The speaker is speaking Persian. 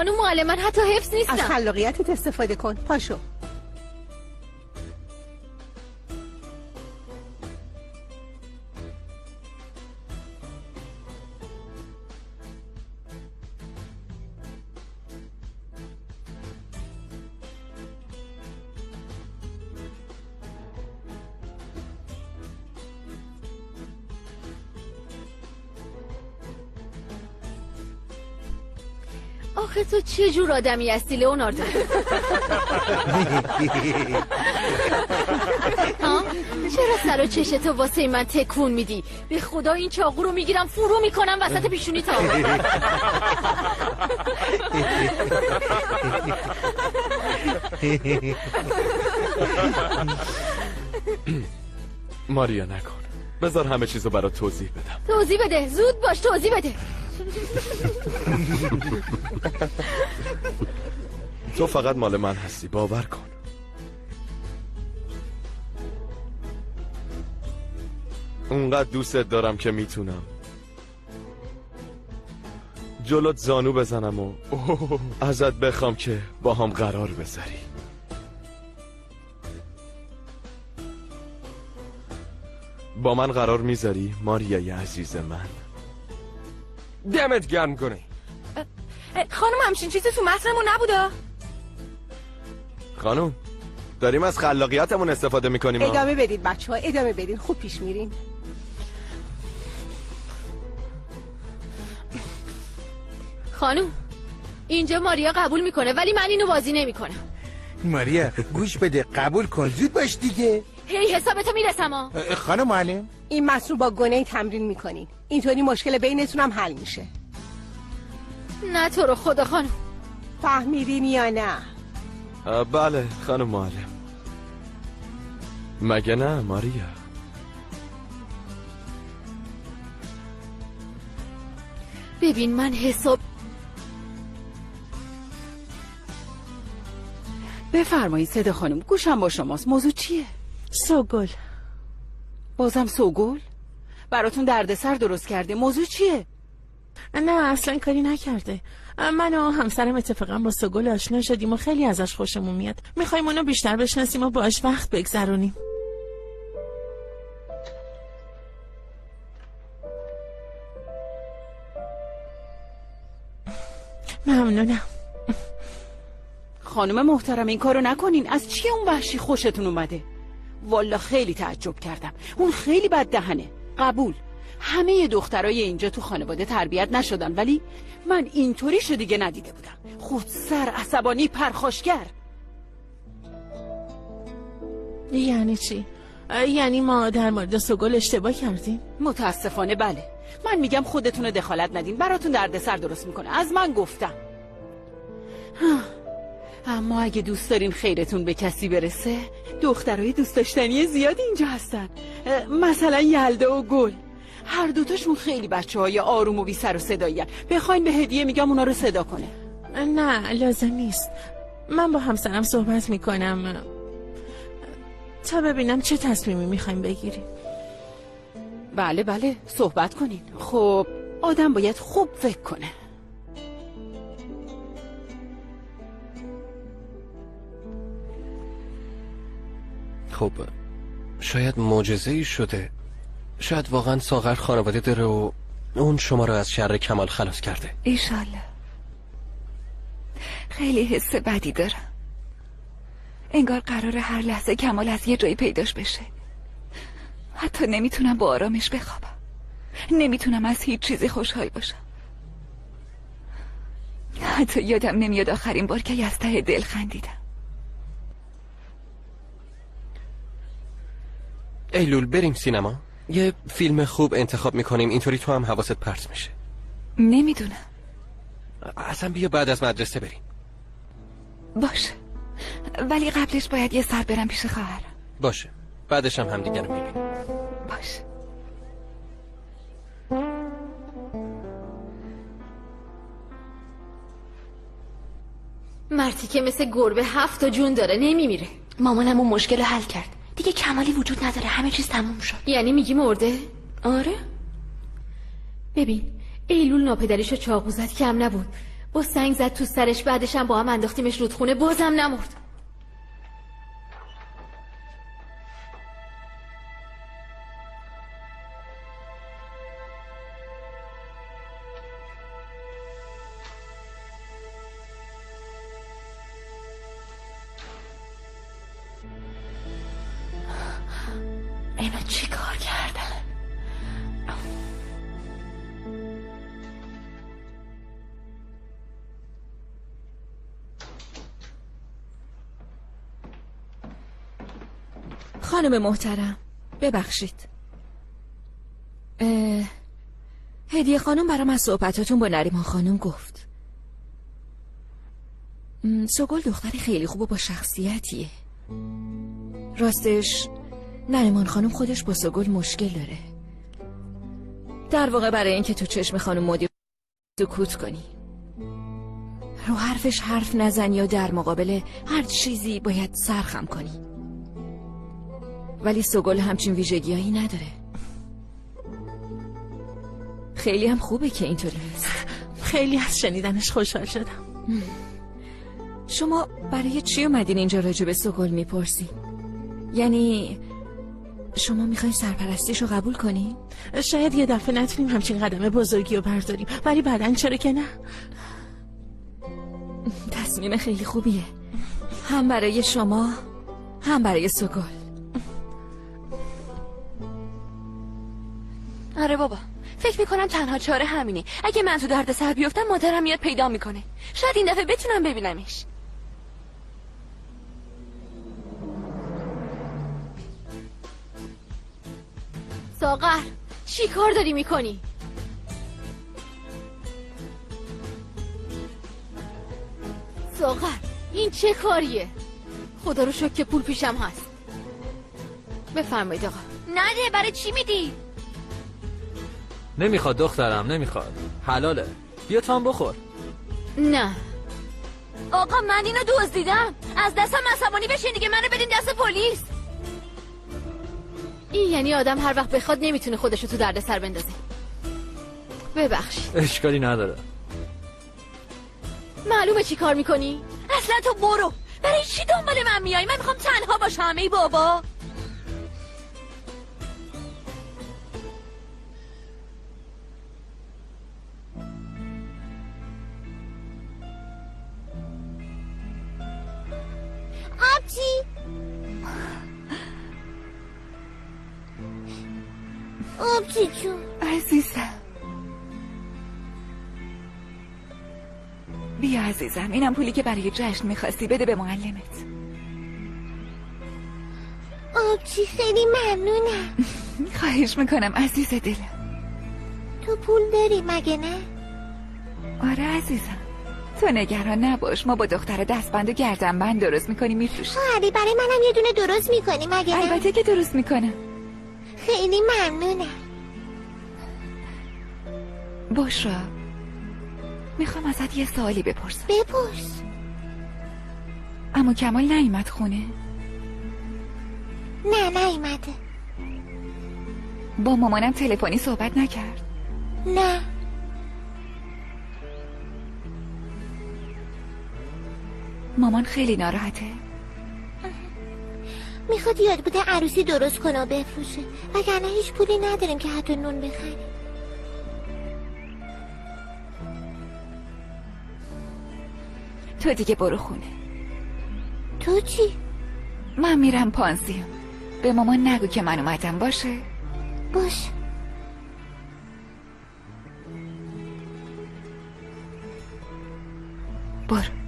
خانم معلم، من حتی حفظ نیستم. از خلاقیتت استفاده کن. پاشو. آخه تو چه جور آدمی هستی لئوناردو؟ ها؟ چرا سر و چشتو واسه من تکون میدی؟ به خدا این چاقو رو میگیرم فرو میکنم وسط پیشونی تا. ماریا نکن، بذار همه چیزو برات توضیح بدم. توضیح بده، زود باش توضیح بده. تو فقط مال من هستی، باور کن. اونقدر دوستت دارم که میتونم جلوت زانو بزنم و ازت بخوام که با هم قرار بذاری. با من قرار میذاری ماریای عزیز من؟ دمت گرم کنه. خانم همچین چیزی تو متنمون نبوده. خانم داریم از خلاقیتمون استفاده میکنیم. ادامه بدید بچه ها، ادامه بدید، خوب پیش میرین. خانم اینجا ماریا قبول میکنه ولی من اینو بازی نمیکنم. ماریا گوش بده، قبول کن، زود باش دیگه. هی حسابتو میرسم ها. خانم معلم، این متن رو با گونه تمرین میکنین، اینطوری مشکل بینتون هم حل میشه. نه تو رو خدا خانم. فهمیدین یا نه؟ بله خانم معلم. مگه نه ماریا؟ ببین من حساب. بفرمایید صدا خانم، گوشم با شماست. موضوع چیه؟ سوگل. بازم سوگل؟ براتون دردسر درست کرده. موضوع چیه؟ نه اصلا کاری نکرده. من و همسرم اتفاقا با سوگل آشنا شدیم و خیلی ازش خوشمون میاد. میخوایم اونو بیشتر بشناسیم و باهاش وقت بگذرونیم. ممنونم. خانم محترم این کارو نکنین. از چی اون وحشی خوشتون اومده؟ والا خیلی تعجب کردم. اون خیلی بد دهنه. قبول، همه دخترای اینجا تو خانواده تربیت نشدن، ولی من اینطوریشو دیگه ندیده بودم. خودسر، عصبانی، پرخاشگر. یعنی چی؟ یعنی ما در مورد سوگل اشتباه کردیم؟ متاسفانه بله. من میگم خودتونو دخالت ندین، براتون دردسر درست میکنه. از من گفتم. اما اگه دوست دارین خیرتون به کسی برسه، دخترای دوست داشتنی زیادی اینجا هستن. مثلا یلدا و گل، هر دوتاشون خیلی بچه‌های آروم و بی سر و صدایین. بخواین به هدیه میگم اونا رو صدا کنه. نه لازم نیست. من با همسرم صحبت میکنم تا ببینم چه تصمیمی میخوایم بگیریم. بله بله صحبت کنین. خب آدم باید خوب فکر کنه. خب شاید معجزه‌ای شده. شاید واقعا ساغر خانواده داره و اون شما رو از شر کمال خلاص کرده. ایشالله. خیلی حس بدی دارم. انگار قراره هر لحظه کمال از یه جایی پیداش بشه. حتی نمیتونم با آرامش بخوابم. نمیتونم از هیچ چیزی خوشحال باشم. حتی یادم نمیاد آخرین بار که از ته دل خندیدم. ایلول بریم سینما؟ یه فیلم خوب انتخاب میکنیم، اینطوری تو هم حواست پرت میشه. نمیدونم. اصلا بیا بعد از مدرسه بریم. باشه، ولی قبلش باید یه سر برم پیش خواهرم. باشه، بعدش هم همدیگه رو میبینیم. باشه. مرتی که مثل گربه 7 تا جون داره نمیمیره. مامانم اون مشکل رو حل کرد. دیگه کمالی وجود نداره، همه چیز تموم شد. یعنی میگی مرده؟ آره. ببین ایلول ناپدریشو چاقو زد، کم نبود با سنگ زد تو سرش، بعدش هم با هم انداختیمش رودخونه، بازم نمرد. اینا چی کار کردن؟ خانم محترم ببخشید، هدیه خانم برام از صحبتاتون با نریمان خانم گفت. سوگل دختری خیلی خوب و با شخصیتیه. راستش نریمان خانم خودش با سوگل مشکل داره. در واقع برای اینکه تو چشم خانم مدیر سکوت کنی، رو حرفش حرف نزنی یا در مقابل هر چیزی باید سرخم کنی. ولی سوگل همچین ویژگی‌هایی نداره. خیلی هم خوبه که اینطوری هست. خیلی از شنیدنش خوشحال شدم. شما برای چی اومدین اینجا راجع به سوگل میپرسین؟ یعنی شما میخواین سرپرستیشو قبول کنین؟ شاید یه دفعه نتونیم همچین قدم بزرگی رو برداریم، ولی بعدن چرا که نه؟ تصمیم خیلی خوبیه، هم برای شما هم برای سوگل. آره بابا، فکر میکنم تنها چاره همینه. اگه من تو درد سر بیفتم مادرم میاد پیدا میکنه. شاید این دفعه بتونم ببینمش. ساغر چی کار داری میکنی؟ ساغر این چه کاریه؟ خدا رو شکر که پول پیشم هست. بفرمایید آقا. نده، برای چی میدی؟ نمیخواد دخترم، نمیخواد. حلاله، بیا تو هم بخور. نه آقا من اینو دزدیدم. از دستم عصبانی بشین دیگه، منو بدین دست پلیس. این یعنی آدم هر وقت بخواد نمیتونه خودشو تو درد سر بندازه. ببخشید. اشکالی نداره. معلومه چی کار میکنی؟ اصلا تو برو. برای چی دنبال من میای؟ من میخوام تنها باشم. ای بابا آبجی آبجی جون عزیزم بیا عزیزم، اینم پولی که برای جشن میخواستی، بده به معلمت. آبجی خیلی ممنونم. خواهش میکنم عزیز دلم. تو پول داری مگه نه؟ آره عزیزم، تو نگران نباش، ما با دختر دستبند و گردنبند درست میکنیم میفروشیم. خواهری برای منم یه دونه درست میکنی مگه نه؟ البته که درست میکنم. خیلی ممنونم. بشرا، میخوام ازت یه سوالی بپرسم. بپرس. عمو کمال نیومد خونه؟ نه نیومده. با مامانم تلفنی صحبت نکرد؟ نه. مامان خیلی ناراحته؟ میخواد یاد بوده عروسی درست کنه و بفروشه، وگرنه هیچ پولی نداریم که حتی نون بخریم. تو دیگه برو خونه. تو چی؟ من میرم پانسیون. به مامان نگو که من اومدم، باشه؟ باشه. برو.